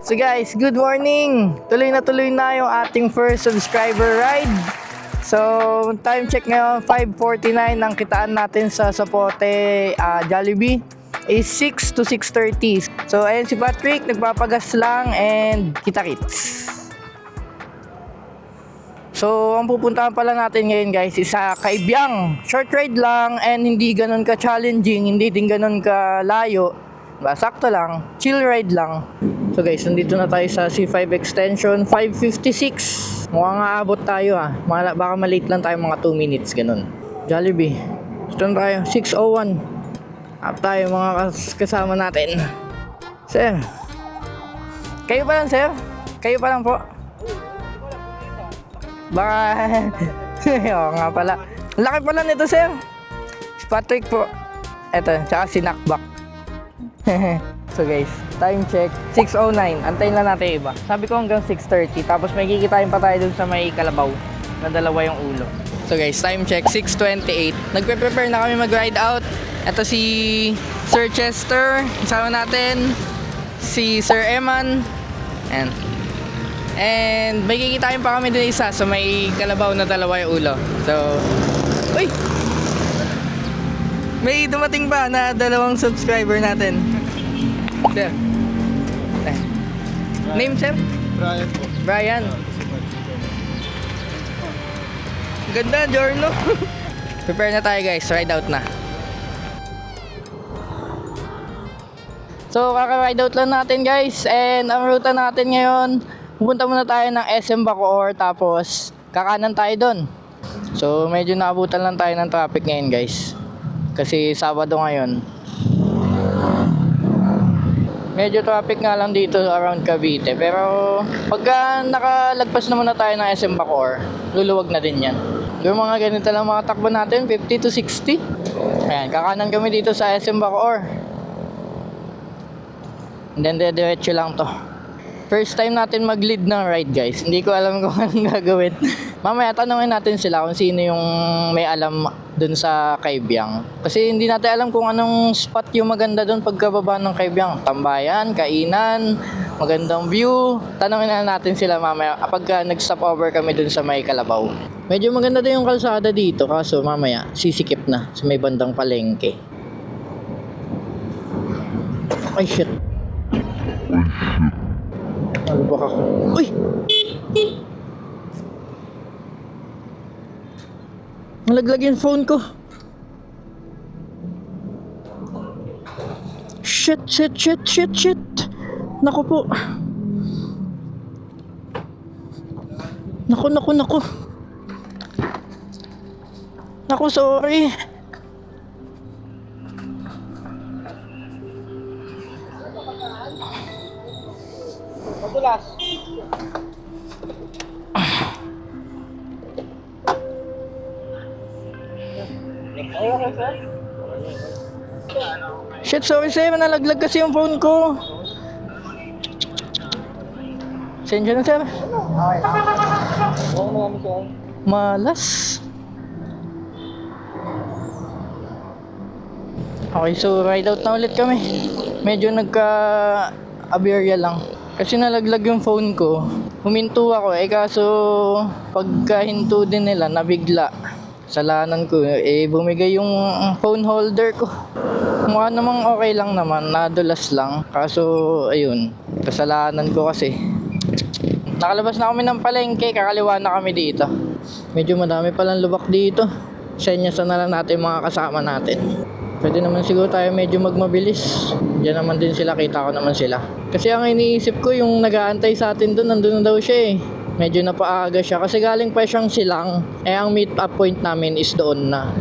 So guys, good morning! Tuloy na yung ating first subscriber ride. So, time check ngayon, 5:49 ang kitaan natin sa Zapote, Jollibee is 6 to 6:30. So, ayun si Patrick, nagpapagas lang and kita-kits. So, ang pupuntahan pala natin ngayon guys is sa Kaibyang. Short ride lang and hindi ganun ka-challenging, hindi din ganun ka-layo. Diba? Sakto lang, chill ride lang. So guys, nandito na tayo sa C5 extension, 5:56. Mukhang aabot tayo baka malate lang tayo mga 2 minutes, ganun. Jollibee. Ito na tayo, 6:01. Up tayo mga kasama natin. Sir. Kayo pa lang, sir? Kayo pa lang po? Baka... Oo nga pala. Laki pala nito, sir. Si Patrick po. Eto, tsaka si Nakbak. So guys, time check, 6:09. Antayin lang natin iba. Sabi ko hanggang 6:30. Tapos may kikitain pa tayo dun sa may kalabaw na dalawa yung ulo. So guys, time check, 6:28. Nagpe-prepare na kami mag-ride out. Ito si Sir Chester, kasama natin. Si Sir Eman. And may kikitain pa kami dun isa sa may kalabaw na dalawa yung ulo. So, uy! May dumating pa na 2 subscriber natin. Sir. Name, sir? Brian po. Brian. Ganda, Giorno. Prepare na tayo guys, ride out na. So, kaka-ride out lang natin guys. And ang ruta natin ngayon, pupunta muna tayo ng SM Bacoor. Tapos, kakanan tayo doon. So, medyo naabutan lang tayo ng traffic ngayon guys. Kasi Sabado ngayon. Medyo traffic nga lang dito around Cavite. Pero pagka nakalagpas naman na tayo ng SM Bacoor, luluwag na din yan. Yung mga ganito lang mga takbo natin, 50 to 60. Ayan, kakanan kami dito sa SM Bacoor. And then diretso lang to. First time natin mag-lead ng ride guys. Hindi ko alam kung anong gagawin. Mamaya tanungin natin sila kung sino yung may alam dun sa Kaibyang. Kasi hindi natin alam kung anong spot yung maganda dun pagkababa ng Kaibyang. Tambayan, kainan, magandang view. Tanungin na natin sila mamaya pagka nag-stop over kami dun sa may kalabaw. Medyo maganda din yung kalsada dito kaso mamaya sisikip na sa may bandang palengke. Ay shit. Nalubak ako. Uy! Nalaglag yung phone ko. Shit. Naku po. Naku. Naku, sorry. Madulas. Shit, sorry sir, nalaglag kasi yung phone ko. Sensya na sir. Malas. Okay, so ride out na ulit kami. Medyo nagka-aberya lang. Kasi nalaglag yung phone ko. Huminto ako kaso pagkahinto din nila nabigla. Salanan ko bumigay yung phone holder ko. Mukha namang okay lang naman, nadulas lang. Kaso ayun, kasalanan ko kasi. Nakalabas na kami ng palengke, kakaliwa na kami dito. Medyo madami palang lubak dito. Senyasan na lang natin mga kasama natin. Pwede naman siguro tayo medyo magmabilis. Diyan naman din sila, kita ko naman sila. Kasi ang iniisip ko yung nag-aantay sa atin doon, nandun na daw siya Medyo napaaga siya kasi galing pa siyang Silang. Ang meet up point namin is doon na.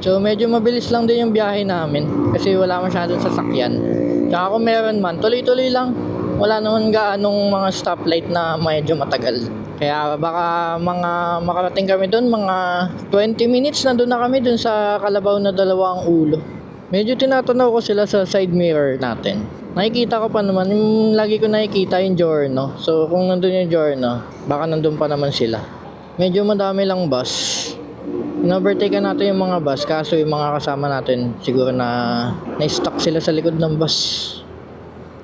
So medyo mabilis lang din yung biyahe namin kasi wala masyadong sasakyan. Tsaka kung meron man, tuloy-tuloy lang. Wala naman gaanong mga stoplight na medyo matagal. Kaya baka makarating kami doon, mga 20 minutes na doon na kami doon sa kalabaw na dalawang ulo. Medyo tinatanaw ko sila sa side mirror natin. Nakikita ko pa naman, lagi ko nakikita yung Giorno. So kung nandun yung Giorno, baka nandun pa naman sila. medyo madami lang bus. In-overtake natin yung mga bus, kaso yung mga kasama natin siguro na-stuck sila sa likod ng bus.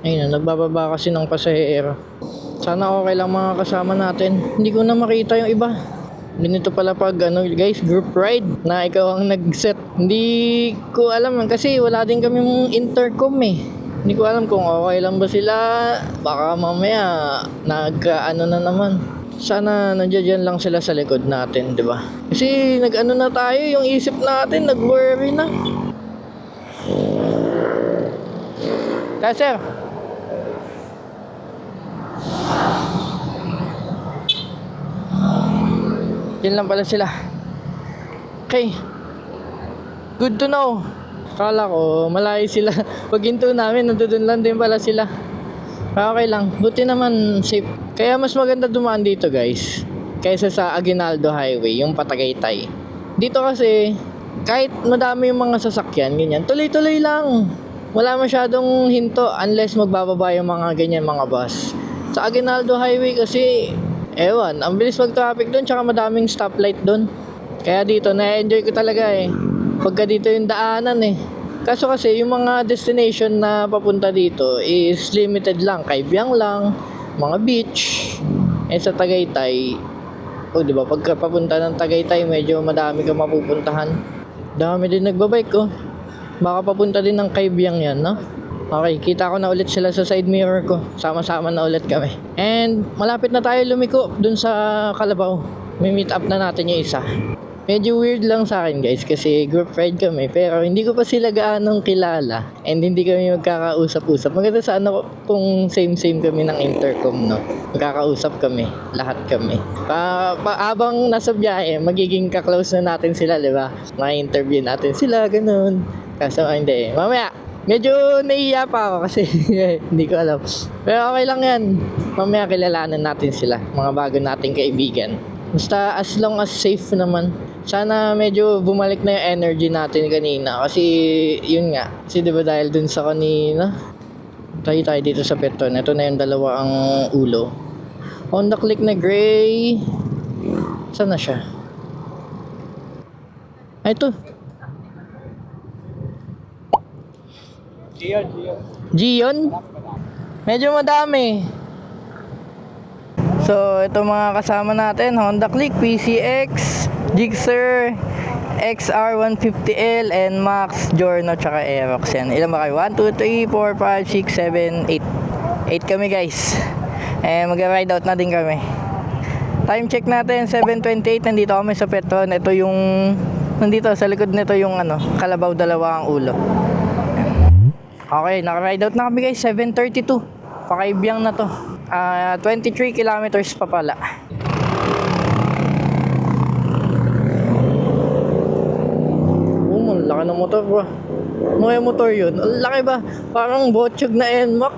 Ayun, nagbababa kasi ng pasahero. Sana okay lang mga kasama natin. Hindi ko na makita yung iba. Ganito pala pag guys, group ride na ikaw ang nag-set. Hindi ko alam kasi wala din kaming intercom eh. Hindi ko alam kung okay lang ba sila. Baka mamaya na naman. Sana nandiyan lang sila sa likod natin, di ba? Kasi na tayo, yung isip natin nag-worry na. Kaya sir, yan lang pala sila. Okay, good to know. Kala ko malayo sila. Pag hinto namin, nandoon lang din pala sila. Okay lang, buti naman safe. Kaya mas maganda dumaan dito guys, kaysa sa Aguinaldo Highway, yung Patagaytay. Dito kasi, kahit madami yung mga sasakyan, ganyan, tuloy-tuloy lang. Wala masyadong hinto unless magbababa yung mga ganyan mga bus. Sa Aguinaldo Highway kasi, ewan, ang bilis mag-traffic doon, tsaka madaming stoplight doon. Kaya dito, na-enjoy ko talaga eh. Pagka dito yung daanan eh. Kaso kasi yung mga destination na papunta dito is limited lang. Kaibiyang lang, mga beach. Eh sa Tagaytay, di ba, pagka papunta ng Tagaytay, medyo madami kang mapupuntahan. Dami din nagbabike oh. Baka papunta din ng Kaibiyang yan, no? Okay, kita ko na ulit sila sa side mirror ko. Sama-sama na ulit kami. And malapit na tayo lumiko dun sa Kalabaw. May meet up na natin yung isa. Medyo weird lang sa akin guys kasi group ride kami pero hindi ko pa sila gaanong kilala and hindi kami magkakausap-usap. Maganda sana kung same kami ng intercom, no? Magkakausap kami, lahat kami. Habang nasa biyahe, magiging ka-close na natin sila, di ba? Ma-interview natin sila, ganun. Kaso hindi. Mamaya, medyo naiiya pa ako kasi hindi ko alam. Pero okay lang yan. Mamaya kilalanan natin sila, mga bago nating kaibigan. Basta as long as safe naman. Sana medyo bumalik na yung energy natin kanina. Kasi yun nga. Kasi diba dahil dun sa kanina, tayo dito sa Petron. Ito na yung dalawa ang ulo. Honda Click na gray. Saan na siya? Ay, ito. Gion? Medyo madami. So, ito mga kasama natin. Honda Click, PCX, Gixxer, XR150L, and Max, Giorno, tsaka Aerox. Yan. Ilan ba kayo? 1, 2, 3, 4, 5, 6, 7, 8. 8 kami guys. And mag-ride out na din kami. Time check natin, 7:28. Nandito kami sa Petron. Ito yung, nandito sa likod nito yung Kalabaw, dalawa ang ulo. Okay, naka-ride out na kami guys. 7:32. Pakaibiyang na to. 23 kilometers pa pala. Ang laki ng motor bro. Ano motor yun? Ang laki ba? Parang botsyog na NMAX.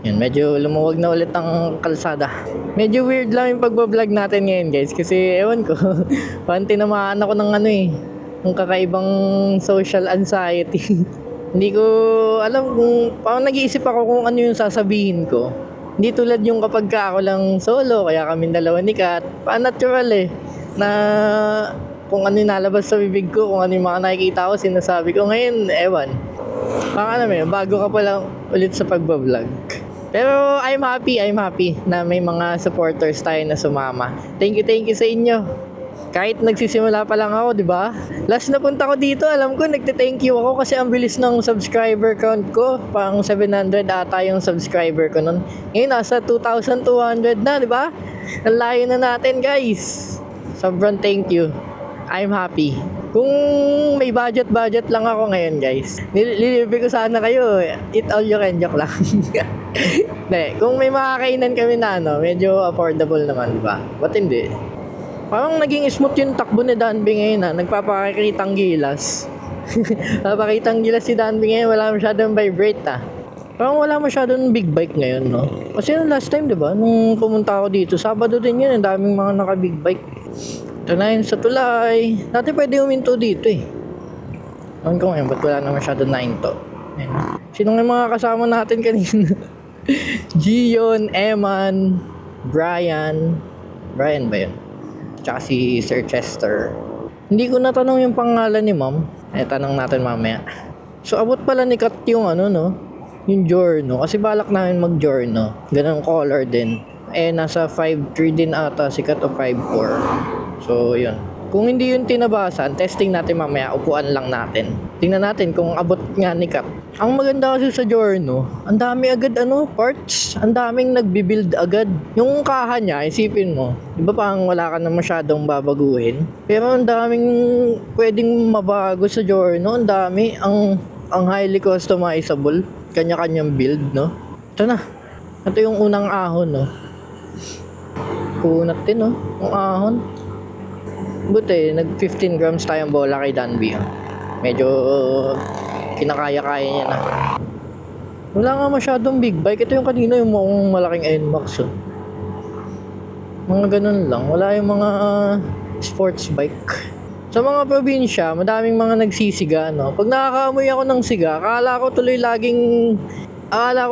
Yan, medyo lumuwag na ulit ang kalsada. Medyo weird lang yung pagbablog natin ngayon guys. Kasi ewan ko, parang tinamaan ako ng ng kakaibang social anxiety. Hindi ko alam kung, parang nag-iisip ako kung ano yung sasabihin ko. Hindi tulad yung kapag ako lang solo, kaya kami dalawa ni Kat. Pa-natural eh. Na kung ano yung nalabas sa bibig ko, kung ano yung mga nakikita ko, sinasabi ko. Ngayon, ewan. Parang bago ka pa lang ulit sa pagbablog. Pero I'm happy na may mga supporters tayo na sumama. Thank you sa inyo. Kahit nagsisimula pa lang ako, di ba? Last na punta ko dito, alam ko, nagte-thank you ako kasi ang bilis ng subscriber count ko. Pang 700 ata yung subscriber ko nun. Ngayon, nasa 2,200 na, di ba? Ang layo na natin, guys. Sobrang thank you. I'm happy. Kung may budget lang ako ngayon, guys. Nililibre ko sana kayo. Eat all you can, joke lang. Kung may makakainan kami na medyo affordable naman, di ba? Ba't hindi? Parang naging smooth yung takbo ni Danby ngayon nagpapakitang gilas. Papakitang gilas si Danby ngayon, wala masyadong vibrate Parang wala masyadong big bike ngayon, no? Kasi last time, di ba, nung pumunta ako dito, Sabado din yun, ang daming mga naka-big bike. Ito na yun sa tulay. Dati pwede huminto dito eh. Ewan ko ngayon, ba't wala na masyadong nahinto? Sino nga yung mga kasama natin kanina? Gion, Eman, Brian ba yun? tsaka si Sir Chester. Hindi ko natanong yung pangalan ni ma'am. Tanong natin mamaya. So abot pala ni Kat yung yung Giorno. Kasi balak namin mag Giorno. Ganang color din. Nasa 5.3 din ata si Kat o 5.4. So yun. Kung hindi yun tinabasan, testing natin mamaya, upuan lang natin. Tingnan natin kung abot nga ni Kat. Ang maganda kasi sa Giorno, ang dami agad parts. Ang daming nagbi-build agad. Yung kaha niya, isipin mo, di ba pang wala ka na masyadong babaguhin? Pero ang daming pwedeng mabago sa Giorno. Ang dami, ang highly customizable. Kanya-kanyang build, no? Ito na. Ito yung unang ahon, no? Kunat din, no? Yung ahon. Buti, nag 15 grams tayong bola kay Danby. Medyo kinakaya-kaya niya na. Wala nga masyadong big bike. Ito yung kanina yung mukhang malaking NMAX. Mga ganun lang. Wala yung mga sports bike. Sa mga probinsya, madaming mga nagsisiga, no? Pag nakakaamoy ako ng siga, akala ko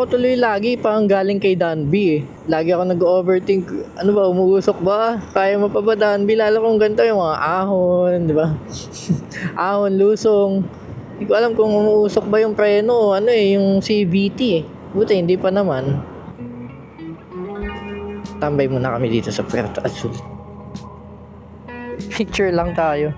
tuloy lagi pang galing kay Danby. Lagi ako nag-overthink. Ano ba, umuusok ba? Kaya mo pa ba Danby? Lalo kung ganito yung mga ahon, di ba? Ahon, lusong. Hindi ko alam kung umuusok ba yung preno o yung CVT eh. Buti, hindi pa naman. Tambay muna kami dito sa Puerto Azul. Picture lang tayo.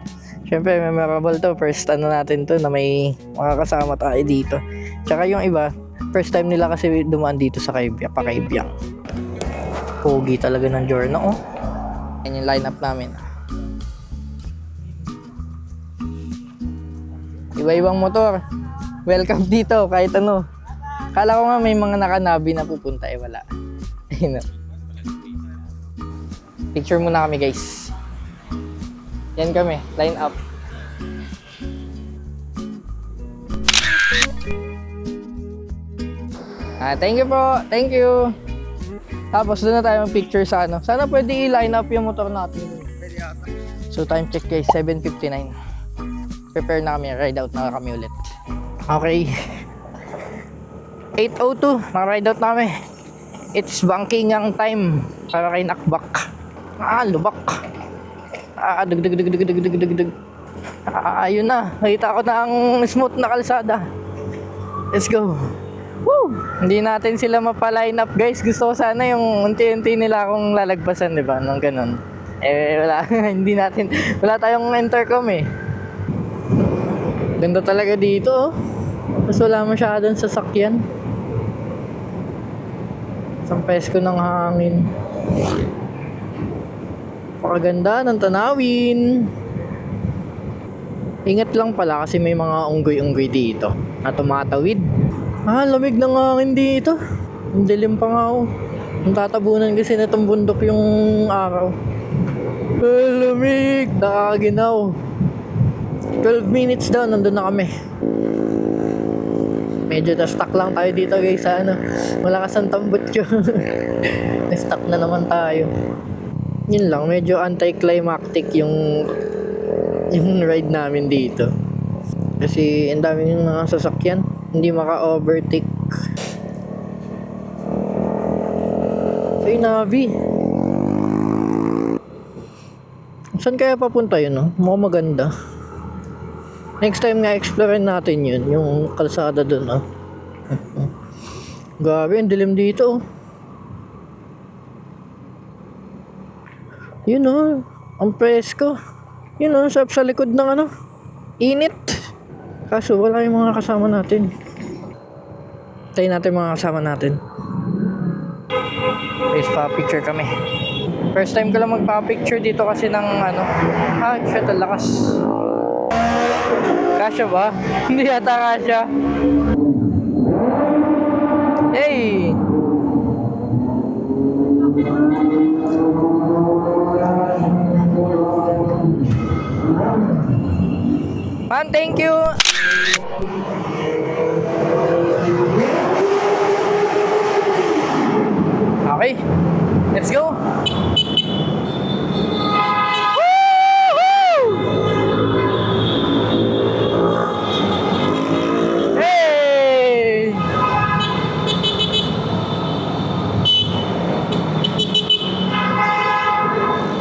Siyempre, memorable to. First natin to na may mga kasama tayo dito. Tsaka yung iba, first time nila kasi dumaan dito sa Pakaibiyang. Pogi talaga ng Giorno, oh. Yan yung lineup namin. Iba-ibang motor. Welcome dito, kahit ano. Kala ko nga may mga nakanabi na pupunta, wala. Ayun, oh. Picture muna kami, guys. Yan kami, line up. Thank you po. Thank you. Tapos doon na tayo mag-picture sa Sana pwede i-line up yung motor natin. So time check guys, 7:59. Prepare na kami, ride out na kami ulit. Okay. 8:02, naka-ride out na kami. It's banking ang time para kay Nakbak. Lubak. Dug. Ayun na, nakita ko na ang smooth na kalsada. Let's go. Woo! Hindi natin sila mapa-line up guys. Gusto ko sana yung unti-unti nila akong lalagpasan, di ba? Nung ganun. Wala. Hindi natin. Wala tayong intercom eh. Ganda talaga dito, oh. Mas wala masyadong sasakyan. Isang pesko ng hangin. Pakaganda ng tanawin. Ingat lang pala kasi may mga unggoy-unggoy dito na tumatawid. Lamig ng hangin dito. Ang dilim pa nga ako. Ang tatabunan kasi na itong bundok yung araw. Lamig! Nakakaginaw. 12 minutes daw, nandun na kami. Medyo na-stuck lang tayo dito guys sa malakas ang tambot ko. Na-stuck na naman tayo. Yun lang, medyo anticlimactic yung ride namin dito. Kasi ang daming mga sasakyan. Hindi maka-overtake. Ay, Navi. Saan kaya papunta yun, no? Mukhang maganda. Next time nga, explore natin yun. Yung kalsada dun, no? Grabe, ang dilim dito, oh. Yun, no? Ang presko. Yun, no? Sa likod ng init. Kaso, wala yung mga kasama natin. Tayo natin mga kasama natin. Please, pa-picture kami. First time ko lang magpa-picture dito kasi ng shit, ang lakas. Kasya ba? Hindi yata kasya. Hey! Man, thank you! Okay, let's go! Hey!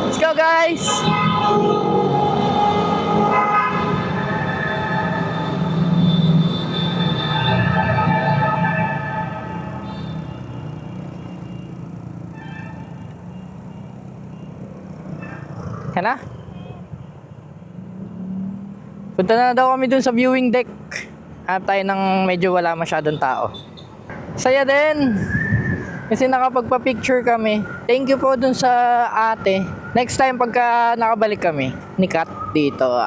Let's go, guys! Kana? Punta na daw kami dun sa viewing deck. Hanap tayo ng medyo wala masyadong tao. Saya din! Kasi nakapagpa-picture kami. Thank you po dun sa ate. Next time pagka nakabalik kami ni Kat dito,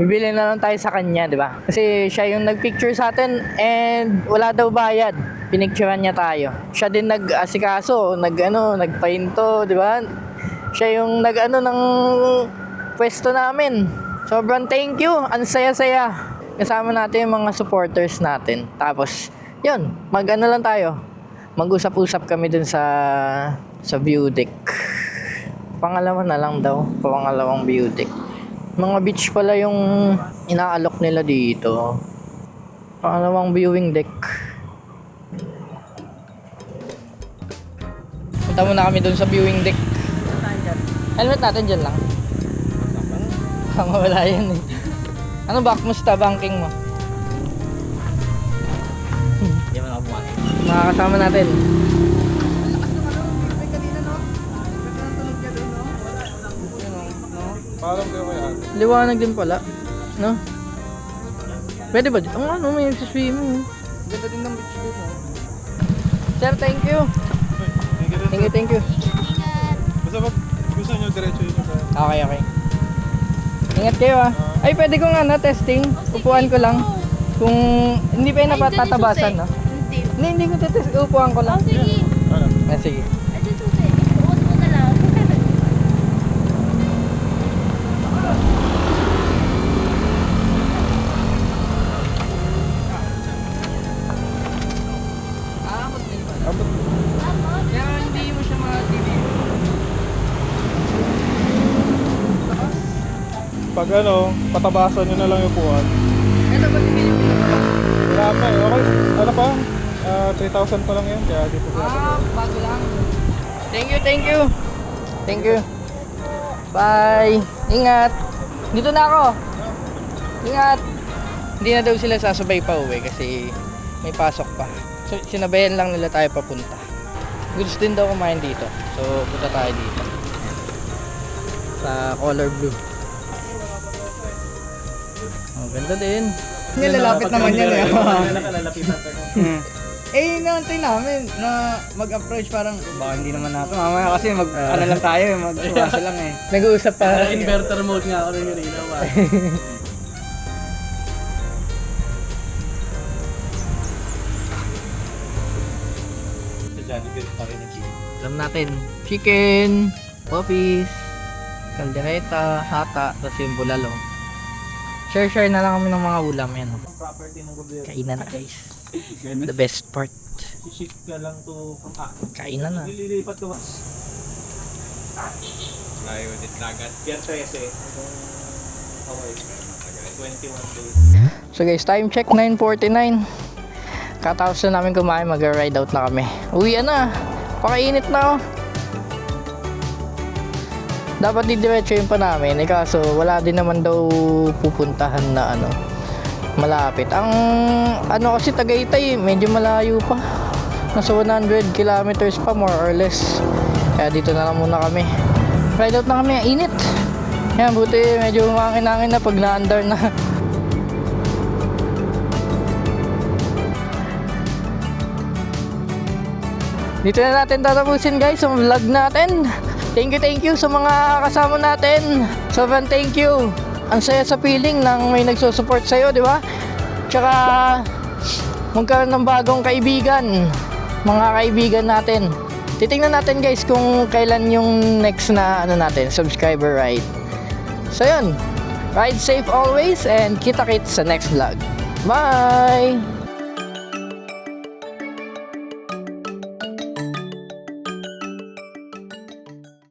bibili na lang tayo sa kanya, di ba? Kasi siya yung nagpicture sa atin and wala daw bayad. Pinicturean niya tayo. Siya din nag-asikaso, nagpainto, di ba? Siya yung ng pwesto namin. Sobrang thank you. Ang saya-saya. Kasama natin yung mga supporters natin. Tapos, yun, lang tayo. Mag-usap-usap kami dun sa view deck. Pangalawa na lang daw. Pangalawang view deck. Mga beach pala yung inaalok nila dito. Pangalawang viewing deck. Punta muna kami dun sa viewing deck. Helmet natin dyan lang. Wala yan eh. Ano ba? Kumusta banking mo? Hindi mo nakabumakin. Mga kasama natin. Parang kayo kaya. Liwanag din pala. No? Pwede ba dito? May nagsiswimming. Ganda din ng beach dito. Sir, thank you. Thank you. Basta pag gusto nyo, diretso yun sa... Okay. Ingat kayo Ay, pwede ko nga testing. Upuan ko lang. Kung hindi pa yung napatatabasan, no? Hindi ko test. Upuan ko lang. Oh, sige. Ano? Sige. Adyan susi. Uot mo na lang. Aabot din pala. Abot. Pero hindi mo siya ma-TV. Pag patabasan nyo na lang yung upuan. Ito ba tingin mo? Wala pa eh. Okay. Ano pa? 3,000 pa lang yan. Kaya dito ko. Bago lang. Thank you. Bye. Ingat. Dito na ako. Ingat. Hindi na daw sila sasabay pa uwi kasi may pasok pa. So, sinabayan lang nila tayo papunta. Gusto din daw kumain dito. So, punta tayo dito. Sa color blue. Oh, ganda din. Nilalapit naman yan eh. Nakalalapitan ka. Inaantay namin na mag-approach parang baka hindi naman natin. Mamaya kasi ano lang tayo, mag-suwaso lang eh. Nag-uusap pa. Inverter mode nga ako ng ilaw. Sa Jollibee pa rin yung chicken. Alam natin. Chicken, poppies, kaldereta, hata, tapos yung bulalo. Share na lang kami ng mga ulam yan. Property ng gobyerno. Kainan na guys. The best part. Ship ka lang to Kainan na. Lilipat ka ba? Layo din dagat. Pier 13. Okay. 21 days. So guys, time check 9:49. Katapos na namin kumain, mag-ride out na kami. Uwian na. Pakainit na Dapat didiretsuhin pa namin, kaso wala din naman daw pupuntahan na malapit. Ang kasi Tagaytay, medyo malayo pa. Nasa 100 kilometers pa more or less. Kaya dito na lang muna kami. Ride out na kami, ang init. Yan, buti medyo umangin-angin na pag na-under na. Dito na natin tatapusin guys ang vlog natin. Thank you sa mga kasama natin. Sobrang thank you. Ang saya sa feeling ng may nagsusupport sa'yo, di ba? Tsaka magkaroon ng bagong kaibigan. Mga kaibigan natin. Titingnan natin guys kung kailan yung next na natin, subscriber ride. So yun. Ride safe always and kita-kits sa next vlog. Bye!